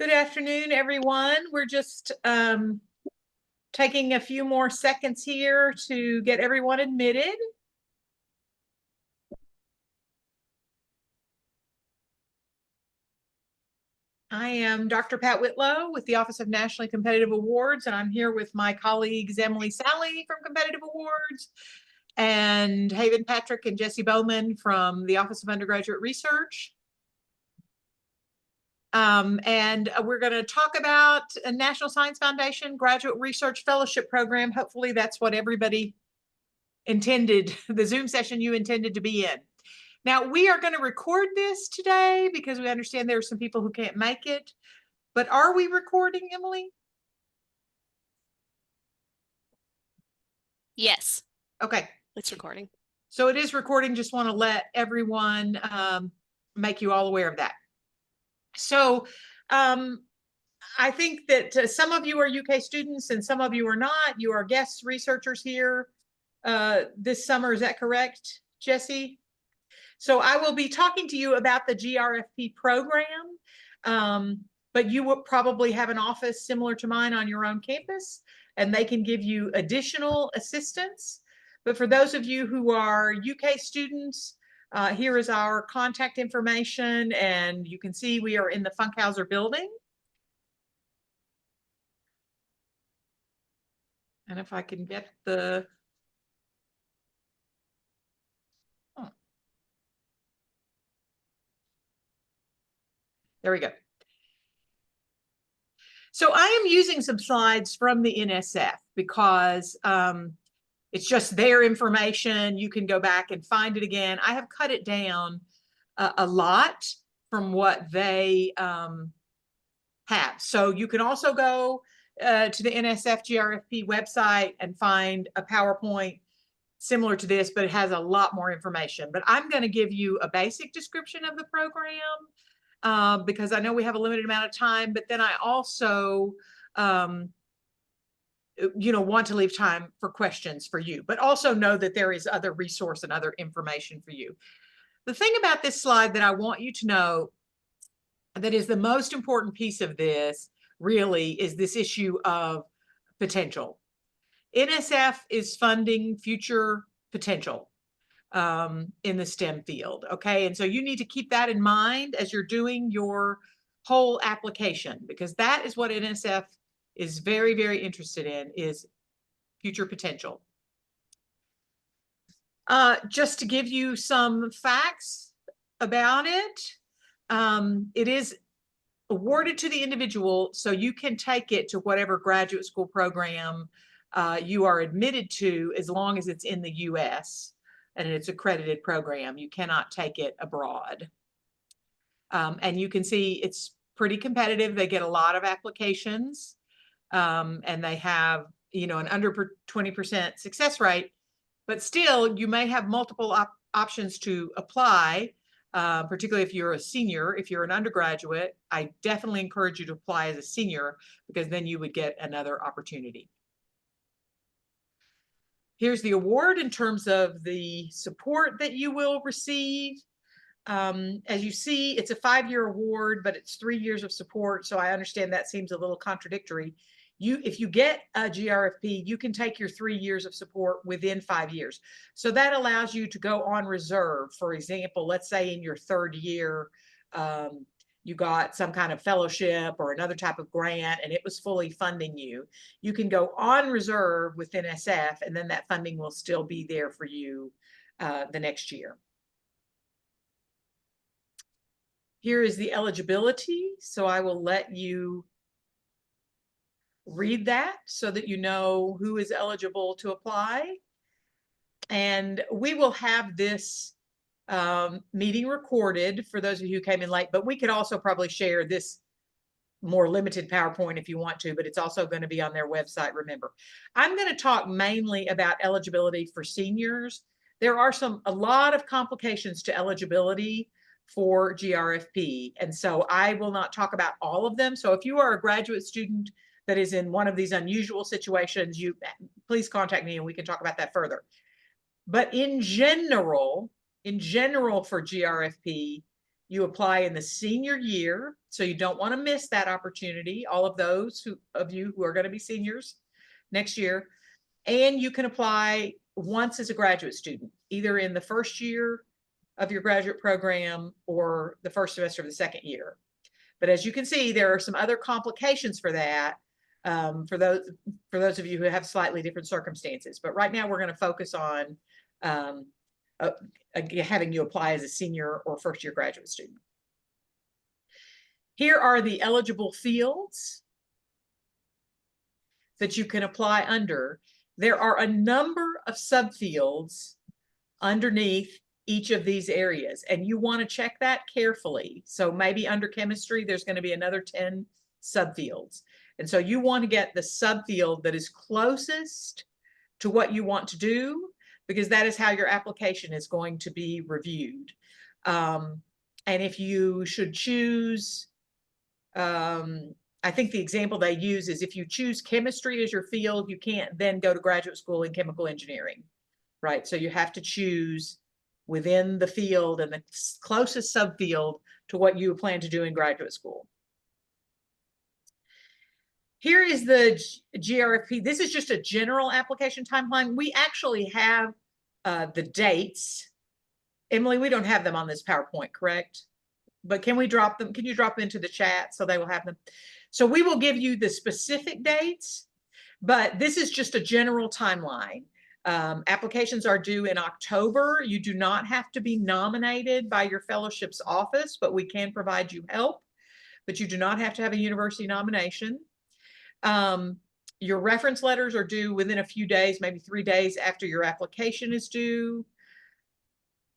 Good afternoon, everyone. We're just taking a few more seconds here to get everyone admitted. I am Dr. Pat Whitlow with the Office of Nationally Competitive Awards, and I'm here with my colleagues Emily Sally from Competitive Awards and Haven Patrick and Jesse Bowman from the Office of Undergraduate Research. And we're going to talk about a National Science Foundation Graduate Research Fellowship Program. Hopefully that's what everybody intended, the Zoom session you intended to be in. Now, we are going to record this today because we understand there are some people who can't make it. But are we recording, Emily? Yes. Okay. It's recording. So it is recording. Just want to let everyone make you all aware of that. So I think that some of you are UK students and some of you are not. You are guest researchers here this summer. Is that correct, Jesse? So I will be talking to you about the GRFP program, but you will probably have an office similar to mine on your own campus, and they can give you additional assistance. But for those of you who are UK students, here is our contact information, and you can see we are in the Funkhauser building. And if I can get the... There we go. So I am using some slides from the NSF because it's just their information. You can go back and find it again. I have cut it down a lot from what they have. So you can also go to the NSF GRFP website and find a PowerPoint similar to this, but it has a lot more information. But I'm going to give you a basic description of the program because I know we have a limited amount of time, but then I also, want to leave time for questions for you, but also know that there is other resource and other information for you. The thing about this slide that I want you to know that is the most important piece of this really is this issue of potential. NSF is funding future potential in the STEM field. Okay. And so you need to keep that in mind as you're doing your whole application, because that is what NSF is very, very interested in, is future potential. Just to give you some facts about it, it is awarded to the individual, so you can take it to whatever graduate school program you are admitted to, as long as it's in the US and it's an accredited program. You cannot take it abroad. And you can see it's pretty competitive. They get a lot of applications, and they have, an under 20% success rate, but still you may have multiple options to apply, particularly if you're a senior. If you're an undergraduate, I definitely encourage you to apply as a senior, because then you would get another opportunity. Here's the award in terms of the support that you will receive. As you see, it's a 5-year award, but it's 3 years of support. So I understand that seems a little contradictory. If you get a GRFP, you can take your 3 years of support within 5 years. So that allows you to go on reserve. For example, let's say in your 3rd year, you got some kind of fellowship or another type of grant, and it was fully funding you. You can go on reserve with NSF, and then that funding will still be there for you the next year. Here is the eligibility. So I will let you read that so that you know who is eligible to apply. And we will have this meeting recorded for those of you who came in late, but we could also probably share this more limited PowerPoint if you want to, but it's also going to be on their website, remember. I'm going to talk mainly about eligibility for seniors. There are a lot of complications to eligibility for GRFP, and so I will not talk about all of them. So if you are a graduate student that is in one of these unusual situations, please contact me and we can talk about that further. But in general for GRFP, You apply in the senior year, so you don't want to miss that opportunity. All of those of you who are going to be seniors next year. And you can apply once as a graduate student, either in the first year of your graduate program or the first semester of the second year. But as you can see, there are some other complications for that, for those of you who have slightly different circumstances. But right now we're going to focus on having you apply as a senior or first year graduate student. Here are the eligible fields that you can apply under. There are a number of subfields underneath each of these areas, and you want to check that carefully. So maybe under chemistry, there's going to be another 10 subfields. And so you want to get the subfield that is closest to what you want to do, because that is how your application is going to be reviewed. And if you should choose, I think the example they use is if you choose chemistry as your field, you can't then go to graduate school in chemical engineering, right? So you have to choose within the field and the closest subfield to what you plan to do in graduate school. Here is the GRFP. This is just a general application timeline. We actually have the dates. Emily, we don't have them on this PowerPoint, correct? But can we drop them? Can you drop them into the chat so they will have them? So we will give you the specific dates, but this is just a general timeline. Applications are due in October. You do not have to be nominated by your fellowship's office, but we can provide you help. But you do not have to have a university nomination. Your reference letters are due within a few days, maybe 3 days after your application is due.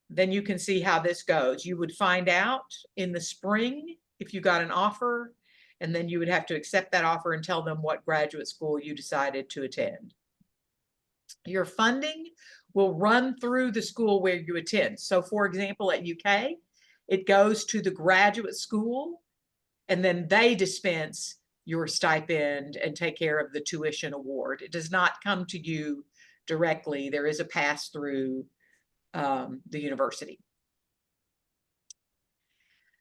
Then you can see how this goes. You would find out in the spring if you got an offer, and then you would have to accept that offer and tell them what graduate school you decided to attend. Your funding will run through the school where you attend. So for example, at UK, it goes to the graduate school, and then they dispense your stipend and take care of the tuition award. It does not come to you directly. There is a pass through the university.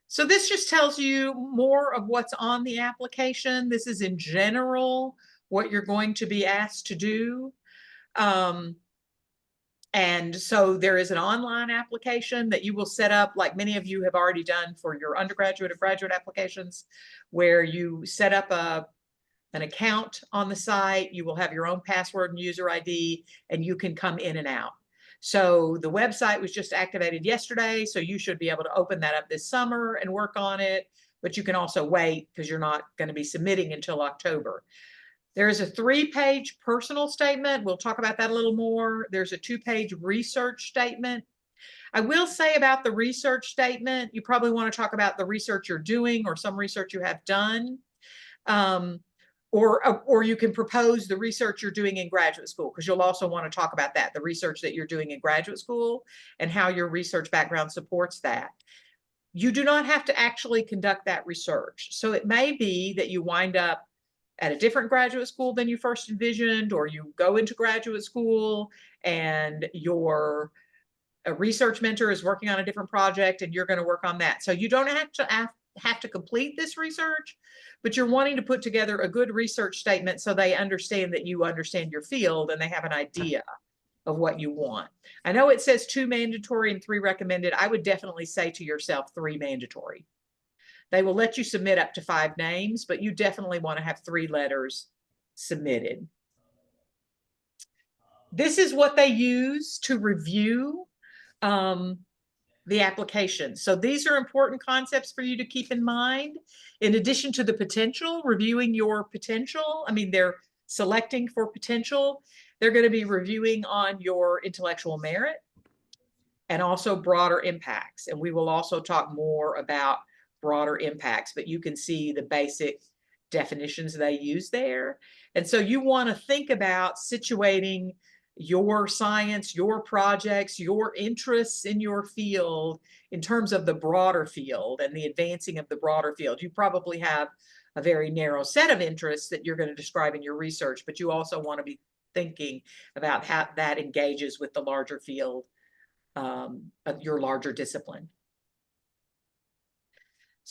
So this just tells you more of what's on the application. This is in general what you're going to be asked to do. And so there is an online application that you will set up, like many of you have already done for your undergraduate or graduate applications, where you set up an account on the site. You will have your own password and user ID, and you can come in and out. So the website was just activated yesterday, so you should be able to open that up this summer and work on it, but you can also wait because you're not going to be submitting until October. There is a 3-page personal statement. We'll talk about that a little more. There's a 2-page research statement. I will say about the research statement, you probably want to talk about the research you're doing or some research you have done. Or you can propose the research you're doing in graduate school, because you'll also want to talk about that, the research that you're doing in graduate school and how your research background supports that. You do not have to actually conduct that research. So it may be that you wind up at a different graduate school than you first envisioned, or you go into graduate school and your research mentor is working on a different project and you're going to work on that. So you don't have to complete this research, but you're wanting to put together a good research statement so they understand that you understand your field and they have an idea of what you want. I know it says 2 mandatory and 3 recommended. I would definitely say to yourself 3 mandatory. They will let you submit up to 5 names, but you definitely want to have 3 letters submitted. This is what they use to review the application. So these are important concepts for you to keep in mind. In addition to the potential, reviewing your potential, I mean, they're selecting for potential. They're going to be reviewing on your intellectual merit and also broader impacts. And we will also talk more about broader impacts, but you can see the basic definitions they use there. And so you want to think about situating your science, your projects, your interests in your field in terms of the broader field and the advancing of the broader field. You probably have a very narrow set of interests that you're going to describe in your research, but you also want to be thinking about how that engages with the larger field of your larger discipline.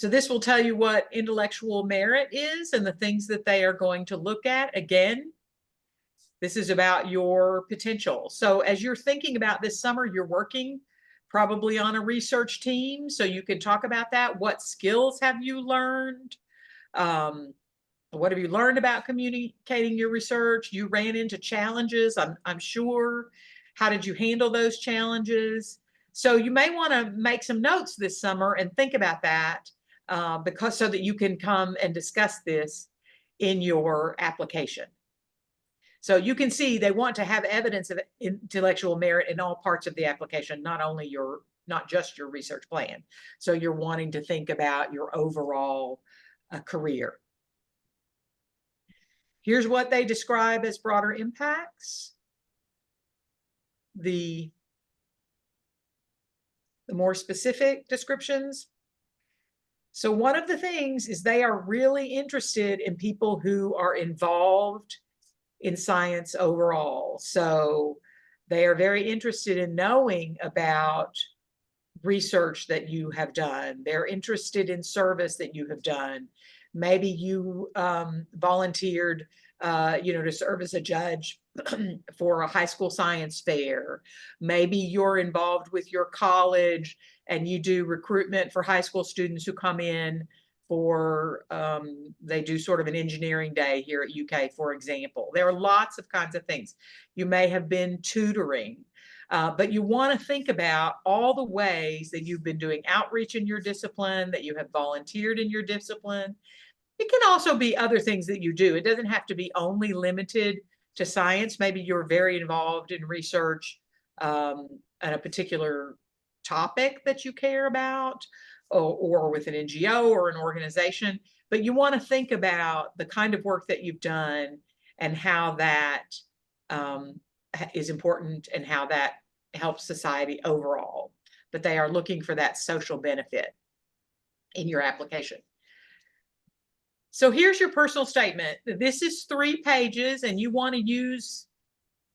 So this will tell you what intellectual merit is and the things that they are going to look at. Again, this is about your potential. So as you're thinking about this summer, you're working probably on a research team. So you can talk about that. What skills have you learned? What have you learned about communicating your research? You ran into challenges, I'm sure. How did you handle those challenges? So you may want to make some notes this summer and think about that, because so that you can come and discuss this in your application. So you can see they want to have evidence of intellectual merit in all parts of the application, not just your research plan. So you're wanting to think about your overall career. Here's what they describe as broader impacts. The more specific descriptions. So one of the things is they are really interested in people who are involved in science overall. So they are very interested in knowing about research that you have done. They're interested in service that you have done. Maybe you volunteered, to serve as a judge for a high school science fair. Maybe you're involved with your college and you do recruitment for high school students who come in for, they do sort of an engineering day here at UK, for example. There are lots of kinds of things. You may have been tutoring. But you want to think about all the ways that you've been doing outreach in your discipline, that you have volunteered in your discipline. It can also be other things that you do. It doesn't have to be only limited to science. Maybe you're very involved in research on a particular topic that you care about, or with an NGO or an organization. But you want to think about the kind of work that you've done and how that is important and how that helps society overall. But they are looking for that social benefit in your application. So here's your personal statement. This is 3 pages, and you want to use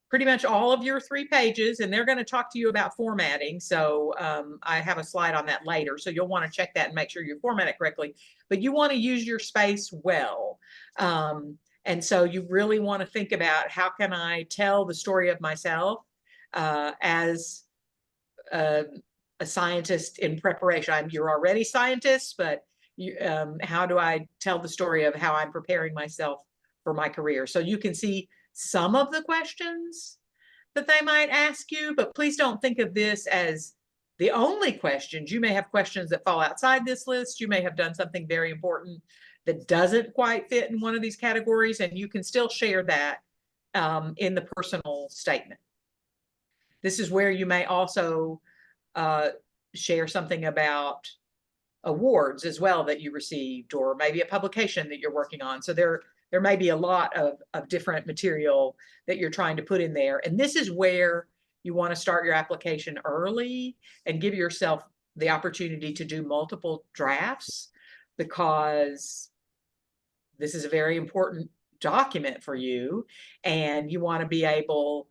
pretty much all of your 3 pages, and they're going to talk to you about formatting. So I have a slide on that later. So you'll want to check that and make sure you format it correctly. But you want to use your space well. And so you really want to think about, how can I tell the story of myself as a scientist in preparation? You're already scientists, but how do I tell the story of how I'm preparing myself for my career? So you can see some of the questions that they might ask you, but please don't think of this as the only questions. You may have questions that fall outside this list. You may have done something very important that doesn't quite fit in one of these categories, and you can still share that in the personal statement. This is where you may also share something about awards as well that you received, or maybe a publication that you're working on. So there may be a lot of different material that you're trying to put in there. And this is where you want to start your application early and give yourself the opportunity to do multiple drafts, because this is a very important document for you, and you want to be able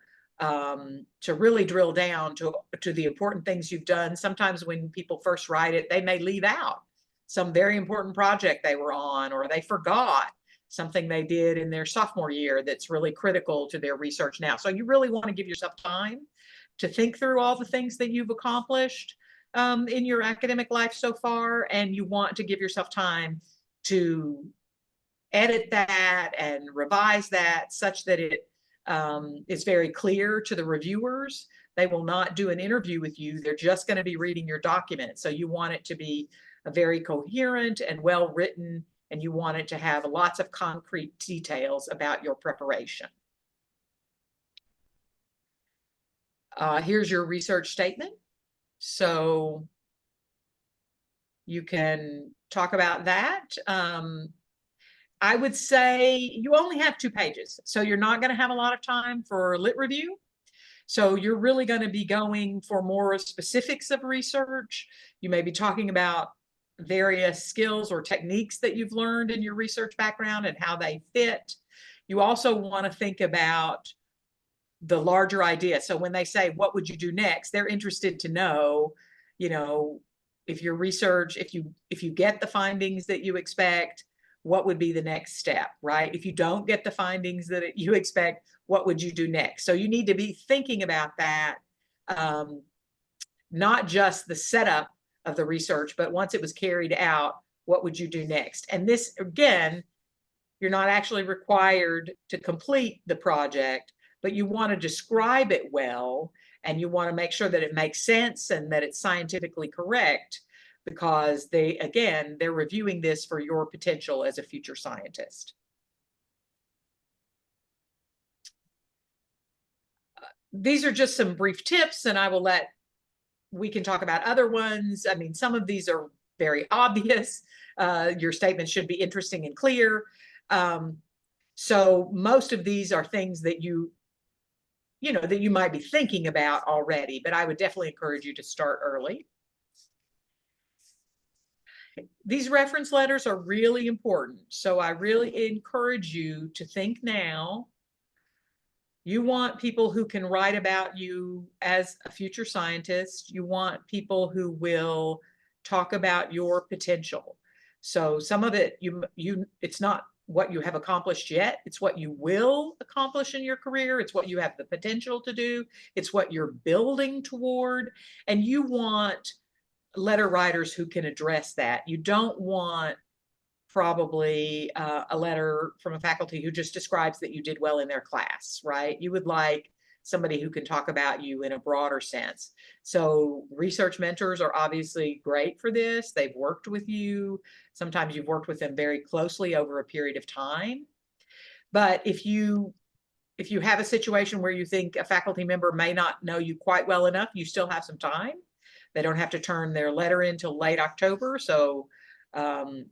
to really drill down to the important things you've done. Sometimes when people first write it, they may leave out some very important project they were on, or they forgot something they did in their sophomore year that's really critical to their research now. So you really want to give yourself time to think through all the things that you've accomplished in your academic life so far, and you want to give yourself time to edit that and revise that such that it is very clear to the reviewers. They will not do an interview with you. They're just going to be reading your document. So you want it to be a very coherent and well written, and you want it to have lots of concrete details about your preparation. Here's your research statement. So you can talk about that. I would say you only have 2 pages, so you're not going to have a lot of time for lit review. So you're really going to be going for more specifics of research. You may be talking about various skills or techniques that you've learned in your research background and how they fit. You also want to think about the larger idea. So when they say, what would you do next? They're interested to know, if your research, if you get the findings that you expect, what would be the next step, right? If you don't get the findings that you expect, what would you do next? So you need to be thinking about that, not just the setup of the research, but once it was carried out, what would you do next? And this, again, you're not actually required to complete the project, but you want to describe it well, and you want to make sure that it makes sense and that it's scientifically correct, because they're reviewing this for your potential as a future scientist. These are just some brief tips, and we can talk about other ones. I mean, some of these are very obvious. Your statement should be interesting and clear. So most of these are things that you might be thinking about already, but I would definitely encourage you to start early. These reference letters are really important. So I really encourage you to think now. You want people who can write about you as a future scientist. You want people who will talk about your potential. So some of it, it's not what you have accomplished yet. It's what you will accomplish in your career. It's what you have the potential to do. It's what you're building toward. And you want letter writers who can address that. You don't want probably a letter from a faculty who just describes that you did well in their class, right? You would like somebody who can talk about you in a broader sense. So research mentors are obviously great for this. They've worked with you. Sometimes you've worked with them very closely over a period of time. But if you have a situation where you think a faculty member may not know you quite well enough, you still have some time. They don't have to turn their letter in till late October. So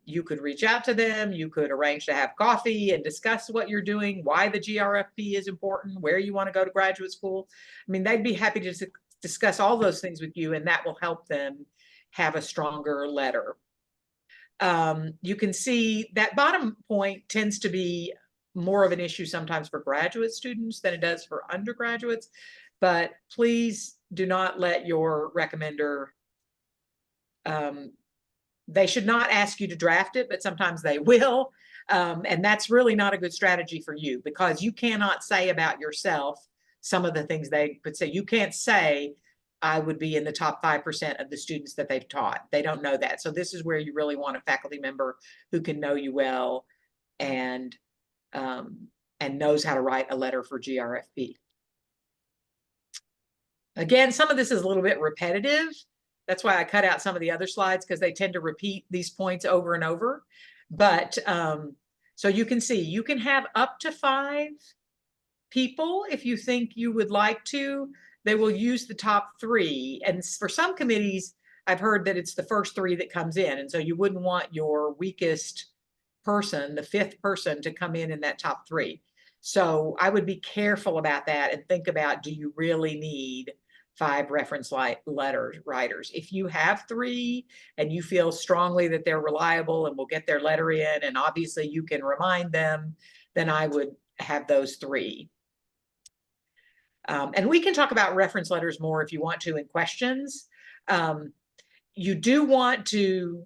you could reach out to them. You could arrange to have coffee and discuss what you're doing, why the GRFP is important, where you want to go to graduate school. I mean, they'd be happy to discuss all those things with you, and that will help them have a stronger letter. You can see that bottom point tends to be more of an issue sometimes for graduate students than it does for undergraduates, but please do not let your recommender they should not ask you to draft it, but sometimes they will. And that's really not a good strategy for you, because you cannot say about yourself some of the things they could say. You can't say, I would be in the top 5% of the students that they've taught. They don't know that. So this is where you really want a faculty member who can know you well and knows how to write a letter for GRFP. Again, some of this is a little bit repetitive. That's why I cut out some of the other slides, because they tend to repeat these points over and over. But so you can see, you can have up to 5 people if you think you would like to. They will use the top 3. And for some committees, I've heard that it's the first 3 that comes in. And so you wouldn't want your weakest person, the 5th person, to come in that top 3. So I would be careful about that and think about, do you really need 5 reference letter writers? If you have 3 and you feel strongly that they're reliable and will get their letter in, and obviously you can remind them, then I would have those 3. And we can talk about reference letters more if you want to in questions. You do want to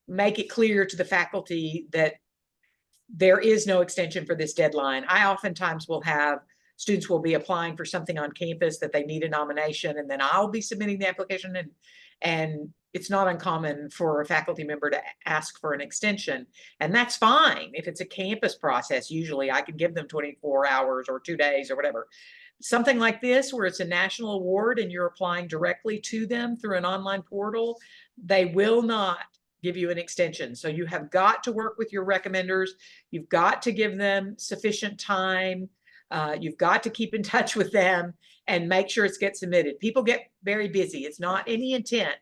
make it clear to the faculty that there is no extension for this deadline. I oftentimes will have students will be applying for something on campus that they need a nomination, and then I'll be submitting the application, and it's not uncommon for a faculty member to ask for an extension, and that's fine. If it's a campus process, usually I can give them 24 hours or 2 days or whatever. Something like this, where it's a national award and you're applying directly to them through an online portal, they will not give you an extension. So you have got to work with your recommenders. You've got to give them sufficient time. You've got to keep in touch with them and make sure it gets submitted. People get very busy. It's not any intent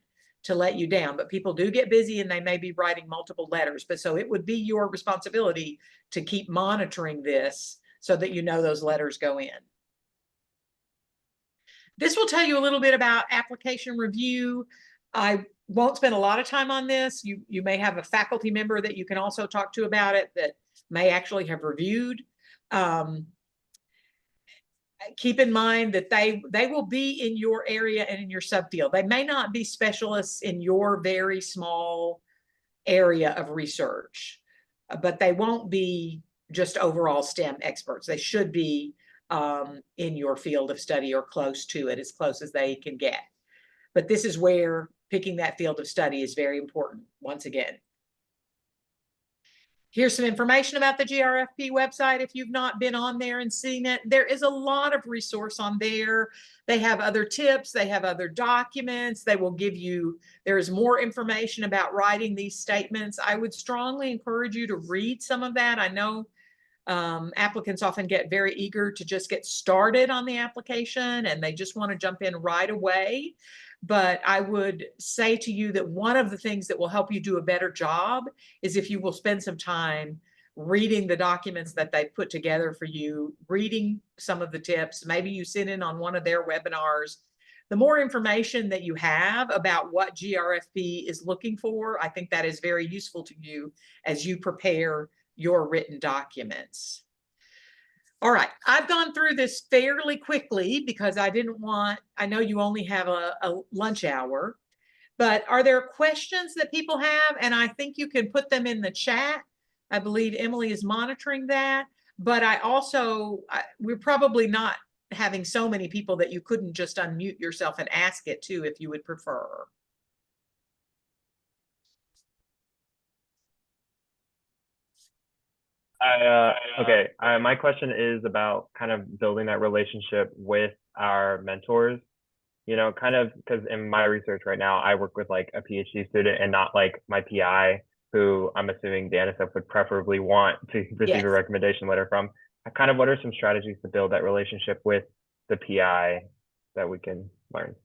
to let you down, but people do get busy and they may be writing multiple letters. But so it would be your responsibility to keep monitoring this so that you know those letters go in. This will tell you a little bit about application review. I won't spend a lot of time on this. You may have a faculty member that you can also talk to about it that may actually have reviewed. keep in mind that they will be in your area and in your subfield. They may not be specialists in your very small area of research, but they won't be just overall STEM experts. They should be in your field of study or close to it, as close as they can get. But this is where picking that field of study is very important, once again. Here's some information about the GRFP website. If you've not been on there and seen it, there is a lot of resource on there. They have other tips. They have other documents. They will give you, there is more information about writing these statements. I would strongly encourage you to read some of that. I know applicants often get very eager to just get started on the application and they just want to jump in right away. But I would say to you that one of the things that will help you do a better job is if you will spend some time reading the documents that they put together for you, reading some of the tips. Maybe you sit in on one of their webinars. The more information that you have about what GRFP is looking for, I think that is very useful to you as you prepare your written documents. All right, I've gone through this fairly quickly because I didn't want, I know you only have a lunch hour, but are there questions that people have? And I think you can put them in the chat. I believe Emily is monitoring that, but we're probably not having so many people that you couldn't just unmute yourself and ask it too, if you would prefer. Okay. My question is about kind of building that relationship with our mentors, you know, kind of because in my research right now, I work with like a PhD student and not like my PI, who I'm assuming the NSF would preferably want to receive a recommendation letter from. Kind of what are some strategies to build that relationship with the PI that we can learn?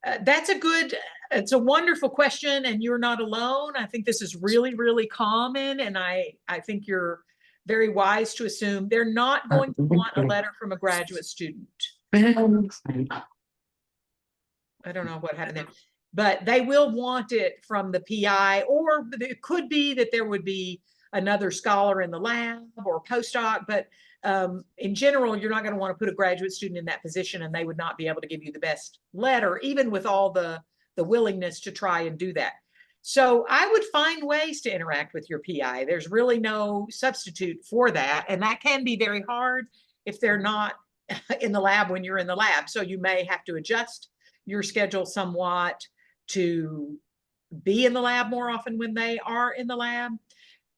It's a wonderful question, and you're not alone. I think this is really, really common, and I think you're very wise to assume they're not going to want a letter from a graduate student. I don't know what happened there, but they will want it from the PI, or it could be that there would be another scholar in the lab or postdoc, but in general, you're not going to want to put a graduate student in that position, and they would not be able to give you the best letter, even with all the willingness to try and do that. So I would find ways to interact with your PI. There's really no substitute for that. And that can be very hard if they're not in the lab when you're in the lab. So you may have to adjust your schedule somewhat to be in the lab more often when they are in the lab.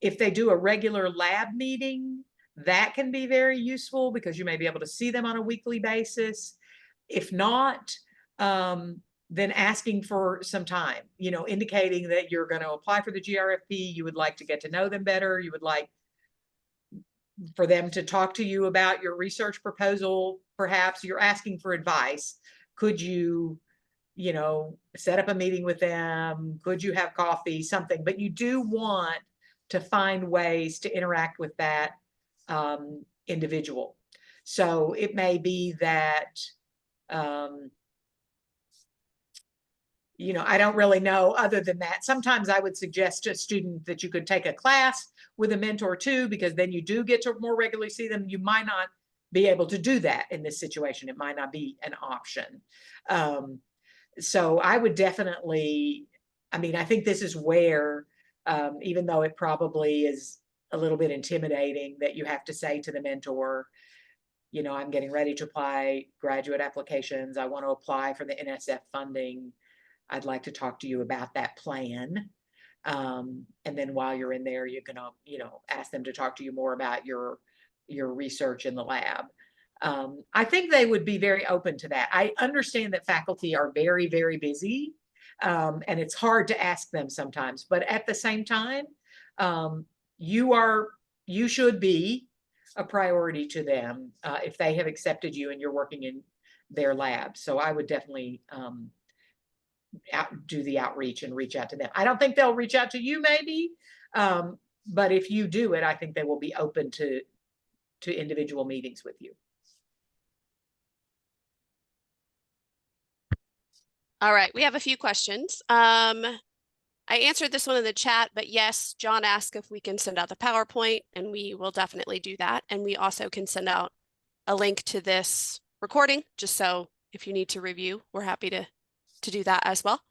If they do a regular lab meeting, that can be very useful because you may be able to see them on a weekly basis. If not, then asking for some time, you know, indicating that you're going to apply for the GRFP, you would like to get to know them better, you would like for them to talk to you about your research proposal, perhaps you're asking for advice. Could you, you know, set up a meeting with them? Could you have coffee, something? But you do want to find ways to interact with that individual. So it may be that, you know, I don't really know other than that. Sometimes I would suggest to a student that you could take a class with a mentor too, because then you do get to more regularly see them. You might not be able to do that in this situation. It might not be an option. So I would definitely, I mean, I think this is where, even though it probably is a little bit intimidating, that you have to say to the mentor, you know, I'm getting ready to apply graduate applications. I want to apply for the NSF funding. I'd like to talk to you about that plan. And then while you're in there, you're gonna, you know, ask them to talk to you more about your research in the lab. I think they would be very open to that. I understand that faculty are very, very busy, and it's hard to ask them sometimes, but at the same time, you should be a priority to them if they have accepted you and you're working in their lab. So I would definitely do the outreach and reach out to them. I don't think they'll reach out to you maybe, but if you do it, I think they will be open to individual meetings with you. All right, we have a few questions. I answered this one in the chat, but yes, John asked if we can send out the PowerPoint, and we will definitely do that. And we also can send out a link to this recording, just so if you need to review, we're happy to do that as well.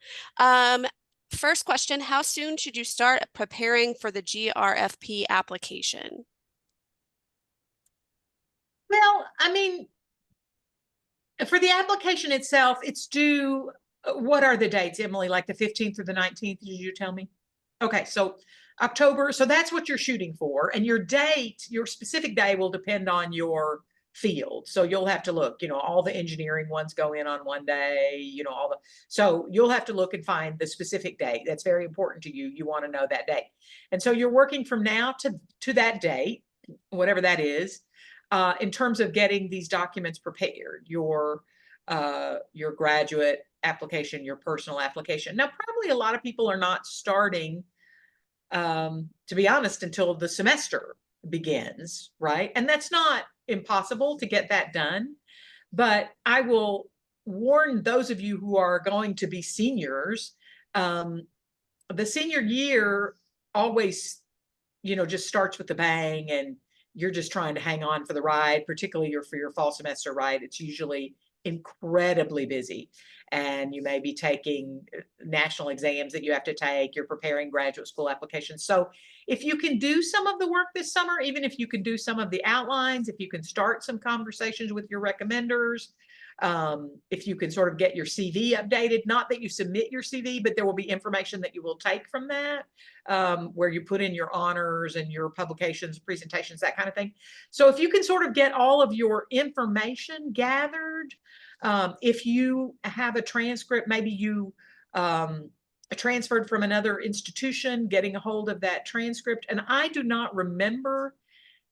First question, how soon should you start preparing for the GRFP application? Well, I mean, for the application itself, it's due, what are the dates, Emily? Like the 15th or the 19th, did you tell me? Okay, so October, so that's what you're shooting for. And your date, your specific day will depend on your field. So you'll have to look, all the engineering ones go in on one day, so you'll have to look and find the specific date. That's very important to you. You want to know that date. And so you're working from now to that date, whatever that is, in terms of getting these documents prepared, your graduate application, your personal application. Now, probably a lot of people are not starting, to be honest, until the semester begins, right? And that's not impossible to get that done. But I will warn those of you who are going to be seniors, the senior year always, just starts with a bang, and you're just trying to hang on for the ride, particularly for your fall semester, right? It's usually incredibly busy, and you may be taking national exams that you have to take. You're preparing graduate school applications. So if you can do some of the work this summer, even if you can do some of the outlines, if you can start some conversations with your recommenders, if you can sort of get your CV updated, not that you submit your CV, but there will be information that you will take from that, where you put in your honors and your publications, presentations, that kind of thing. So if you can sort of get all of your information gathered, if you have a transcript, maybe you transferred from another institution, getting a hold of that transcript. And I do not remember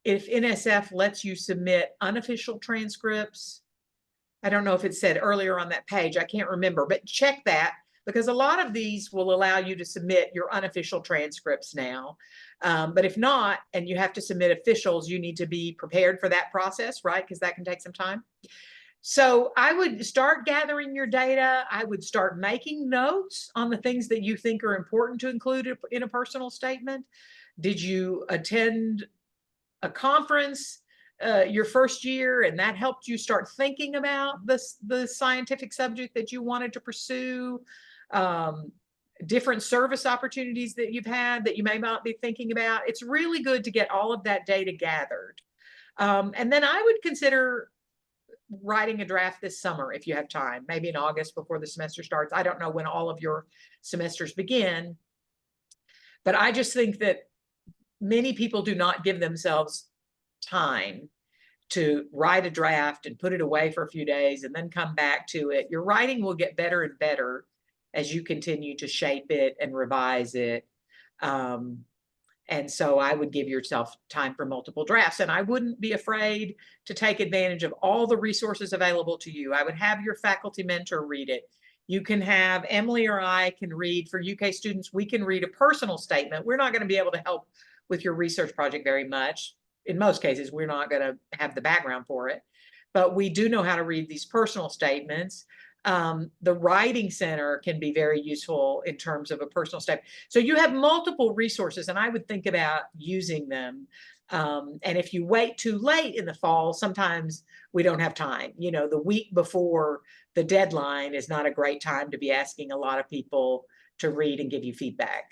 if NSF lets you submit unofficial transcripts. I don't know if it said earlier on that page, I can't remember, but check that, because a lot of these will allow you to submit your unofficial transcripts now. But if not, and you have to submit officials, you need to be prepared for that process, right? Because that can take some time. So I would start gathering your data. I would start making notes on the things that you think are important to include in a personal statement. Did you attend a conference your first year, and that helped you start thinking about the scientific subject that you wanted to pursue? Different service opportunities that you've had that you may not be thinking about. It's really good to get all of that data gathered. And then I would consider writing a draft this summer if you have time, maybe in August before the semester starts. I don't know when all of your semesters begin, but I just think that many people do not give themselves time to write a draft and put it away for a few days and then come back to it. Your writing will get better and better as you continue to shape it and revise it. And so I would give yourself time for multiple drafts, and I wouldn't be afraid to take advantage of all the resources available to you. I would have your faculty mentor read it. You can have Emily or I can read, for UK students, we can read a personal statement. We're not going to be able to help with your research project very much. In most cases, we're not going to have the background for it, but we do know how to read these personal statements. The Writing Center can be very useful in terms of a personal statement. So you have multiple resources, and I would think about using them. And if you wait too late in the fall, sometimes we don't have time. The week before the deadline is not a great time to be asking a lot of people to read and give you feedback.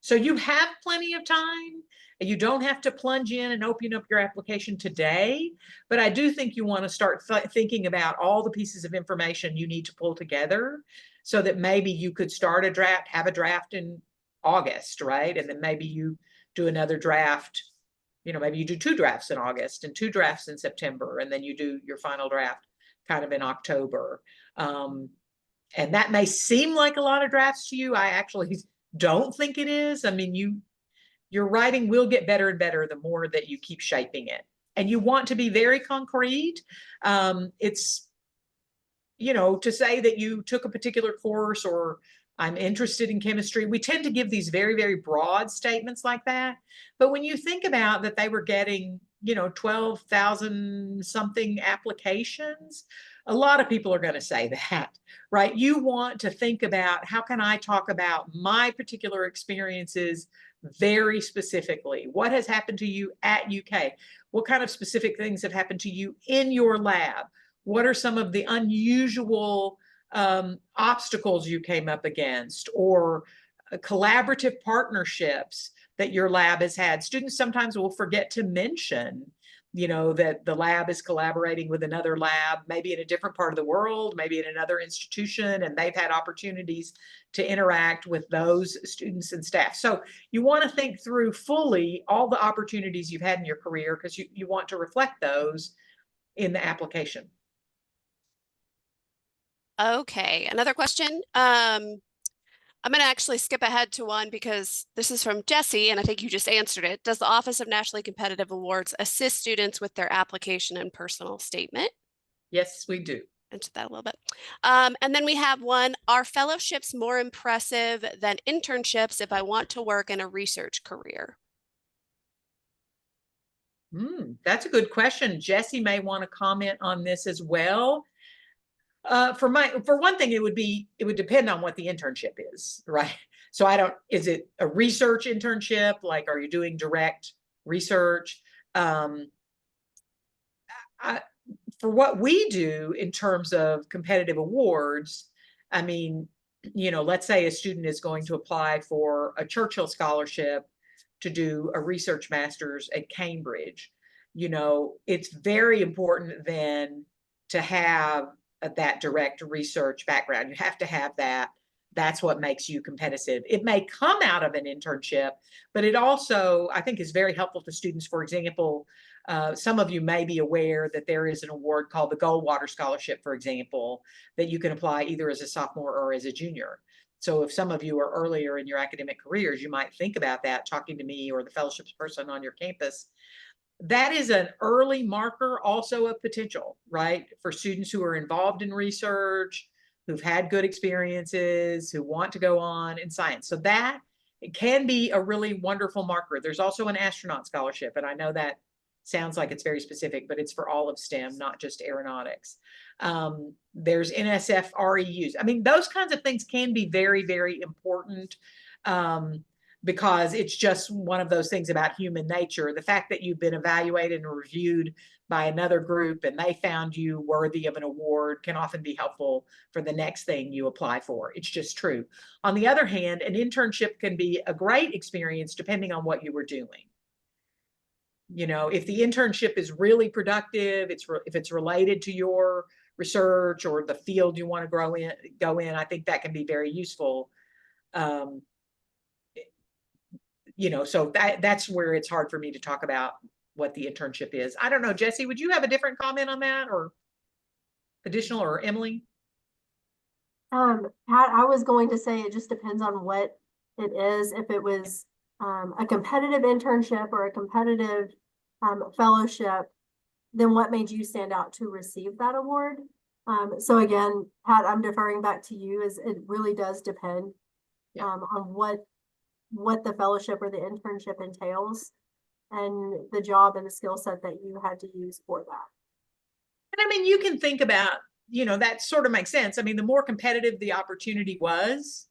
So you have plenty of time. You don't have to plunge in and open up your application today, but I do think you want to start thinking about all the pieces of information you need to pull together so that maybe you could start a draft, have a draft in August, right? And then maybe you do another draft, maybe you do 2 drafts in August and 2 drafts in September, and then you do your final draft kind of in October. And that may seem like a lot of drafts to you. I actually don't think it is. I mean, your writing will get better and better the more that you keep shaping it. And you want to be very concrete. It's, to say that you took a particular course or I'm interested in chemistry. We tend to give these very, very broad statements like that. But when you think about that, they were getting, 12,000 something applications. A lot of people are going to say that, right? You want to think about, how can I talk about my particular experiences very specifically? What has happened to you at UK? What kind of specific things have happened to you in your lab? What are some of the unusual obstacles you came up against, or collaborative partnerships that your lab has had? Students sometimes will forget to mention, you know, that the lab is collaborating with another lab, maybe in a different part of the world, maybe in another institution, and they've had opportunities to interact with those students and staff. So you want to think through fully all the opportunities you've had in your career, because you want to reflect those in the application. Okay, another question. I'm going to actually skip ahead to one because this is from Jesse, and I think you just answered it. Does the Office of Nationally Competitive Awards assist students with their application and personal statement? Yes, we do. Into that a little bit. And then we have one, are fellowships more impressive than internships if I want to work in a research career? That's a good question. Jesse may want to comment on this as well. For one thing, it would depend on what the internship is, right? So is it a research internship? Like, are you doing direct research? For what we do in terms of competitive awards, I mean, you know, let's say a student is going to apply for a Churchill scholarship to do a research master's at Cambridge. You know, it's very important then to have that direct research background. You have to have that. That's what makes you competitive. It may come out of an internship, but it also, I think, is very helpful to students. For example, some of you may be aware that there is an award called the Goldwater Scholarship, for example, that you can apply either as a sophomore or as a junior. So if some of you are earlier in your academic careers, you might think about that, talking to me or the fellowships person on your campus. That is an early marker also of potential, right? For students who are involved in research, who've had good experiences, who want to go on in science. So that it can be a really wonderful marker. There's also an astronaut scholarship, and I know that sounds like it's very specific, but it's for all of STEM, not just aeronautics. There's NSF REUs. I mean, those kinds of things can be very, very important. Because it's just one of those things about human nature. The fact that you've been evaluated and reviewed by another group and they found you worthy of an award can often be helpful for the next thing you apply for. It's just true. On the other hand, an internship can be a great experience depending on what you were doing. You know, if the internship is really productive, if it's related to your research or the field you want to go in, I think that can be very useful. You know, so that's where it's hard for me to talk about what the internship is. I don't know, Jesse, would you have a different comment on that, or additional, or Emily? I was going to say it just depends on what it is. If it was a competitive internship or a competitive fellowship, then what made you stand out to receive that award? So again, Pat, I'm deferring back to you, as it really does depend on what the fellowship or the internship entails and the job and the skill set that you had to use for that. And I mean, you can think about, you know, that sort of makes sense. I mean, the more competitive the opportunity was,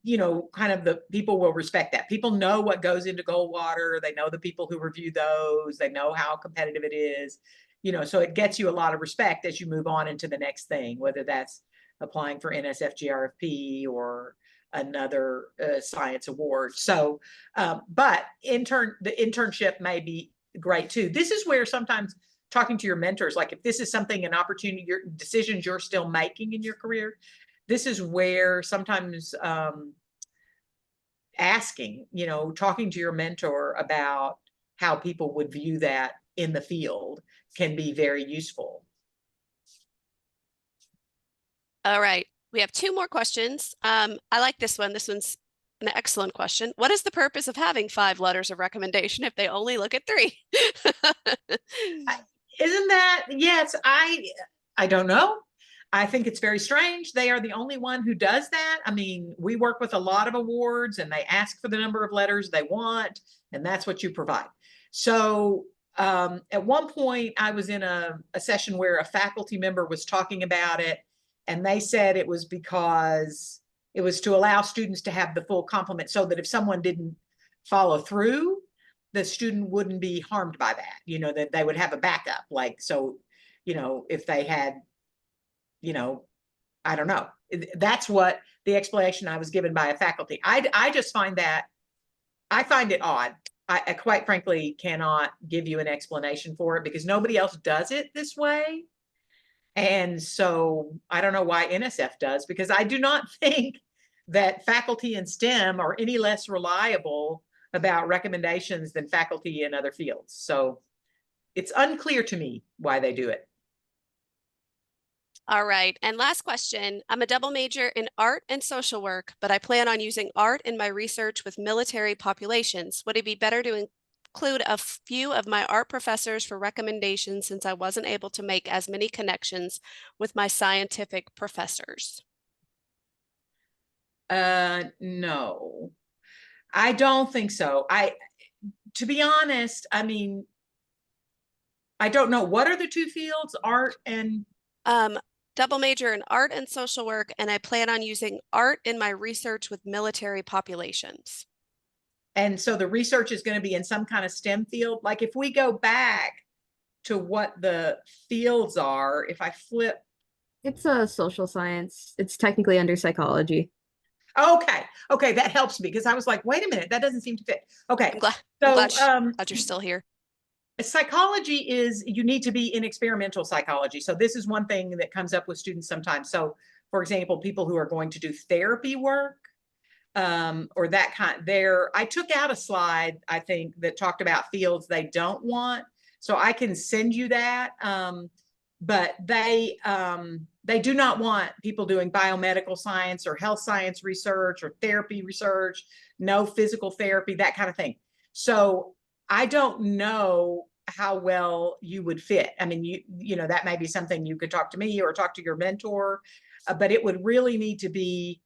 you know, kind of the people will respect that. People know what goes into Goldwater. They know the people who review those. They know how competitive it is, you know, so it gets you a lot of respect as you move on into the next thing, whether that's applying for NSF GRFP or another science award. So, but the internship may be great too. This is where sometimes talking to your mentors, like if this is something, an opportunity, your decisions you're still making in your career, this is where sometimes asking, you know, talking to your mentor about how people would view that in the field can be very useful. All right. We have two more questions. I like this one. This one's an excellent question. What is the purpose of having 5 letters of recommendation if they only look at 3? Isn't that, yes, I don't know. I think it's very strange. They are the only one who does that. I mean, we work with a lot of awards and they ask for the number of letters they want, and that's what you provide. So At one point, I was in a session where a faculty member was talking about it, and they said it was because it was to allow students to have the full complement, so that if someone didn't follow through, the student wouldn't be harmed by that, you know, that they would have a backup. Like, so, you know, if they had, you know, I don't know. That's what the explanation I was given by a faculty. I just find that, I find it odd. I quite frankly cannot give you an explanation for it because nobody else does it this way. And so I don't know why NSF does, because I do not think that faculty in STEM are any less reliable about recommendations than faculty in other fields. So it's unclear to me why they do it. All right. And last question. I'm a double major in art and social work, but I plan on using art in my research with military populations. Would it be better to include a few of my art professors for recommendations since I wasn't able to make as many connections with my scientific professors? No, I don't think so. To be honest, I mean, I don't know. What are the two fields, art and? Double major in art and social work, and I plan on using art in my research with military populations. And so the research is going to be in some kind of STEM field. Like if we go back to what the fields are, if I flip. It's a social science. It's technically under psychology. Okay. Okay. That helps me because I was like, wait a minute, that doesn't seem to fit. Okay. I'm glad, So, glad you're still here. Psychology is, you need to be in experimental psychology. So this is one thing that comes up with students sometimes. So for example, people who are going to do therapy work, or that kind there, I took out a slide, I think, that talked about fields they don't want. So I can send you that. But they do not want people doing biomedical science or health science research or therapy research, no physical therapy, that kind of thing. So I don't know how well you would fit. I mean, you know, that may be something you could talk to me or talk to your mentor, but it would really need to be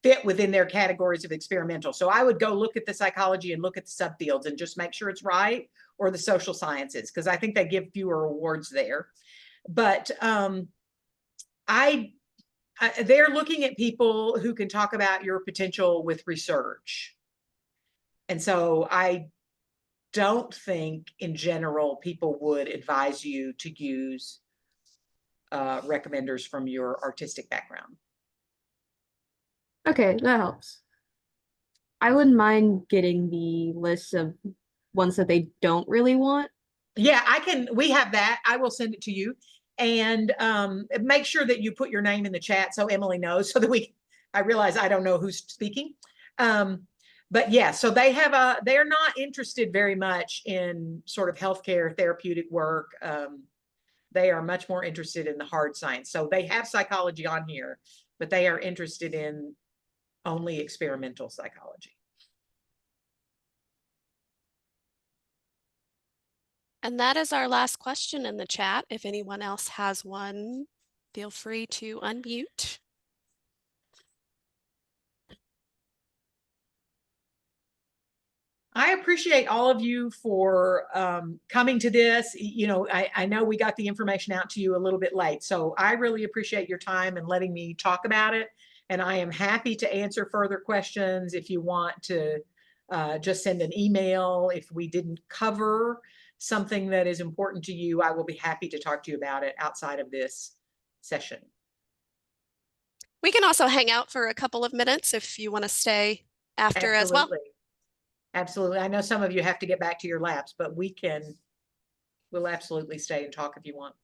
fit within their categories of experimental. So I would go look at the psychology and look at the subfields and just make sure it's right, or the social sciences, because I think they give fewer awards there. But they're looking at people who can talk about your potential with research. And so I don't think in general people would advise you to use recommenders from your artistic background. Okay, that helps. I wouldn't mind getting the list of ones that they don't really want. Yeah, we have that. I will send it to you. And make sure that you put your name in the chat so Emily knows, so that I realize I don't know who's speaking. But yeah, so they're not interested very much in sort of healthcare therapeutic work. They are much more interested in the hard science. So they have psychology on here, but they are interested in only experimental psychology. And that is our last question in the chat. If anyone else has one, feel free to unmute. I appreciate all of you for coming to this. You know, I know we got the information out to you a little bit late, so I really appreciate your time and letting me talk about it. And I am happy to answer further questions if you want to just send an email. If we didn't cover something that is important to you, I will be happy to talk to you about it outside of this session. We can also hang out for a couple of minutes if you want to stay after as well. Absolutely. I know some of you have to get back to your labs, but we'll absolutely stay and talk if you want.